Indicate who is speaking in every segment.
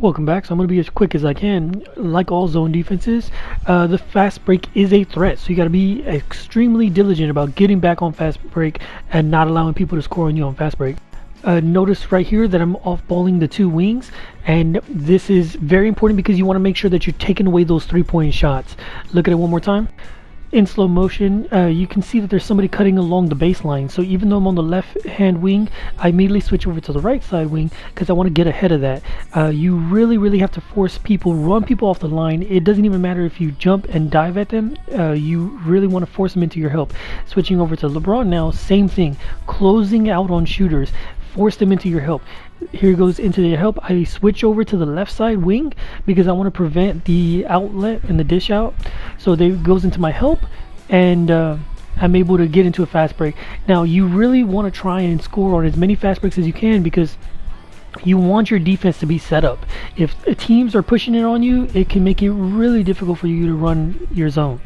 Speaker 1: Welcome back. So I'm going to be as quick as I can. Like all zone defenses, the fast break is a threat. So you got to be extremely diligent about getting back on fast break and not allowing people to score on you on fast break. Notice right here that I'm off-balling the two wings, and this is very important because you want to make sure that you're taking away those three-point shots. Look at it one more time. In slow motion, you can see that there's somebody cutting along the baseline. So even though I'm on the left hand wing, I immediately switch over to the right side wing because I want to get ahead of that. You really have to force people, run people off the line. It doesn't even matter if you jump and dive at them. You really want to force them into your help. Switching over to LeBron now, same thing. Closing out on shooters. Force them into your help. Here goes into the help. I switch over to the left side wing because I want to prevent the outlet and the dish out. So they goes into my help, and I'm able to get into a fast break. Now you really want to try and score on as many fast breaks as you can because you want your defense to be set up. If teams are pushing it on you, it can make it really difficult for you to run your zone.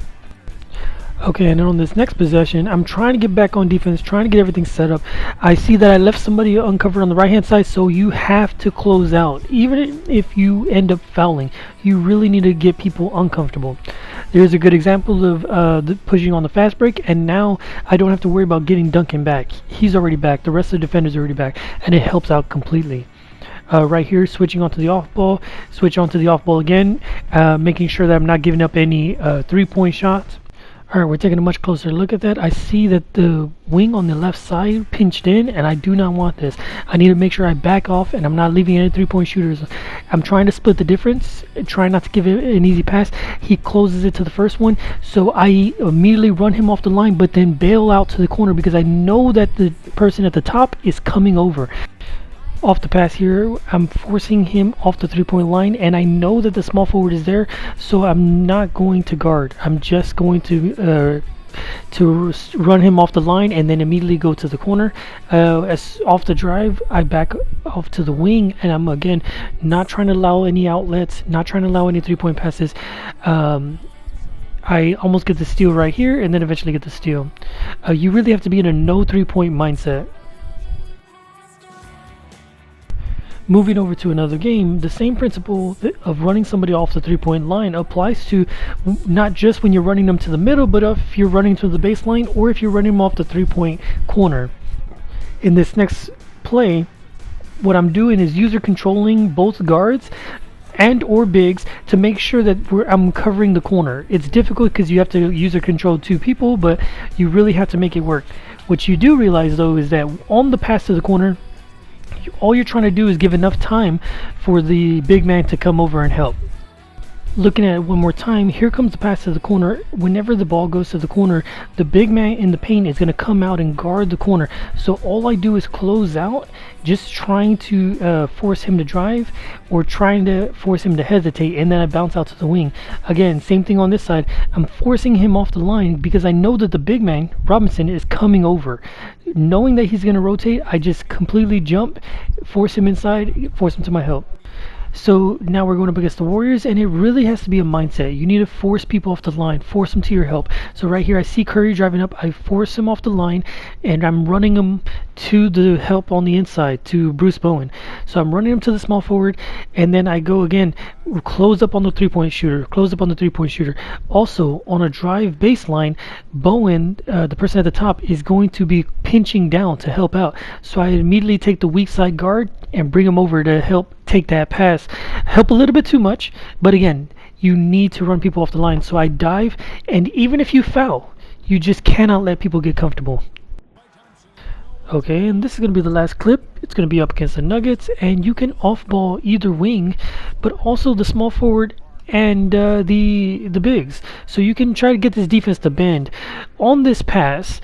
Speaker 1: Okay, and then on this next possession, I'm trying to get back on defense, trying to get everything set up. I see that I left somebody uncovered on the right-hand side, so you have to close out. Even if you end up fouling, you really need to get people uncomfortable. There's a good example of pushing on the fast break, and now I don't have to worry about getting Duncan back. He's already back. The rest of the defenders are already back, and it helps out completely. Right here, switching onto the off ball, switch onto the off ball again, making sure that I'm not giving up any three-point shots. Alright, we're taking a much closer look at that. I see that the wing on the left side pinched in, and I do not want this. I need to make sure I back off, and I'm not leaving any three-point shooters. I'm trying to split the difference, trying not to give it an easy pass. He closes it to the first one, so I immediately run him off the line, but then bail out to the corner because I know that the person at the top is coming over. Off the pass here, I'm forcing him off the three-point line, and I know that the small forward is there, so I'm not going to guard. I'm just going to run him off the line and then immediately go to the corner. As off the drive, I back off to the wing, and I'm again not trying to allow any outlets, not trying to allow any three-point passes. I almost get the steal right here, and then eventually get the steal. You really have to be in a no three-point mindset. Moving over to another game, the same principle of running somebody off the three-point line applies to not just when you're running them to the middle, but if you're running to the baseline or if you're running them off the three-point corner. In this next play, what I'm doing is user controlling both guards and or bigs to make sure that I'm covering the corner. It's difficult because you have to user control two people, but you really have to make it work. What you do realize though is that on the pass to the corner, all you're trying to do is give enough time for the big man to come over and help. Looking at it one more time, here comes the pass to the corner. Whenever the ball goes to the corner, the big man in the paint is going to come out and guard the corner. So all I do is close out, just trying to force him to drive or trying to force him to hesitate, and then I bounce out to the wing. Again, same thing on this side. I'm forcing him off the line because I know that the big man, Robinson, is coming over. Knowing that he's going to rotate, I just completely jump, force him inside, force him to my help. So now we're going up against the Warriors, and it really has to be a mindset. You need to force people off the line, force them to your help. So right here I see Curry driving up, I force him off the line, and I'm running him to the help on the inside, to Bruce Bowen. So I'm running him to the small forward, and then I go again, close up on the three-point shooter, Also, on a drive baseline, Bowen, the person at the top, is going to be pinching down to help out. So I immediately take the weak side guard and bring him over to help take that pass. Help a little bit too much, but again, you need to run people off the line. So I dive, and even if you foul, you just cannot let people get comfortable. Okay, and this is going to be the last clip. It's going to be up against the Nuggets, and you can off-ball either wing, but also the small forward and the bigs. So you can try to get this defense to bend. On this pass,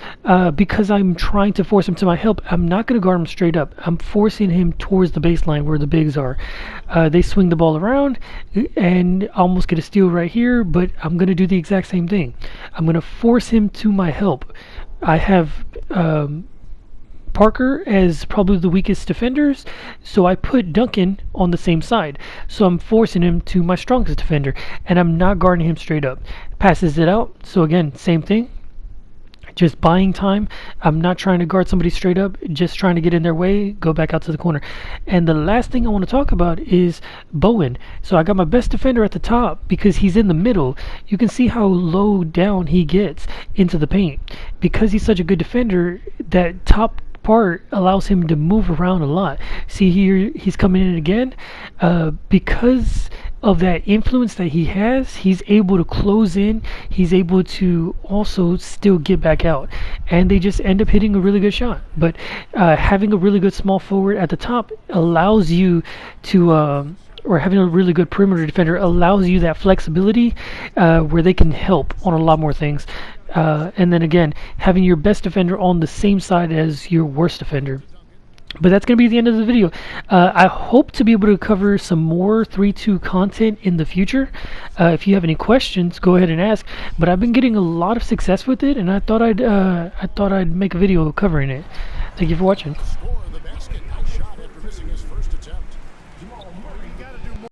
Speaker 1: because I'm trying to force him to my help, I'm not going to guard him straight up. I'm forcing him towards the baseline where the bigs are. They swing the ball around and almost get a steal right here, but I'm going to do the exact same thing. I'm going to force him to my help. I have Parker as probably the weakest defenders, so I put Duncan on the same side. So I'm forcing him to my strongest defender, and I'm not guarding him straight up. Passes it out. So again, same thing. just buying time. I'm not trying to guard somebody straight up, just trying to get in their way, go back out to the corner. And the last thing I want to talk about is Bowen. So I got my best defender at the top because he's in the middle. You can see how low down he gets into the paint. Because he's such a good defender, that top part allows him to move around a lot. See here, he's coming in again. Because of that influence that he has, he's able to close in. He's able to also still get back out, and they just end up hitting a really good shot. But having a really good small forward at the top allows you to or having a really good perimeter defender allows you that flexibility where they can help on a lot more things. And then again, having your best defender on the same side as your worst defender. But that's going to be the end of the video. I hope to be able to cover some more 3-2 content in the future. If you have any questions, go ahead and ask. But I've been getting a lot of success with it, and I thought I'd make a video covering it. Thank you for watching.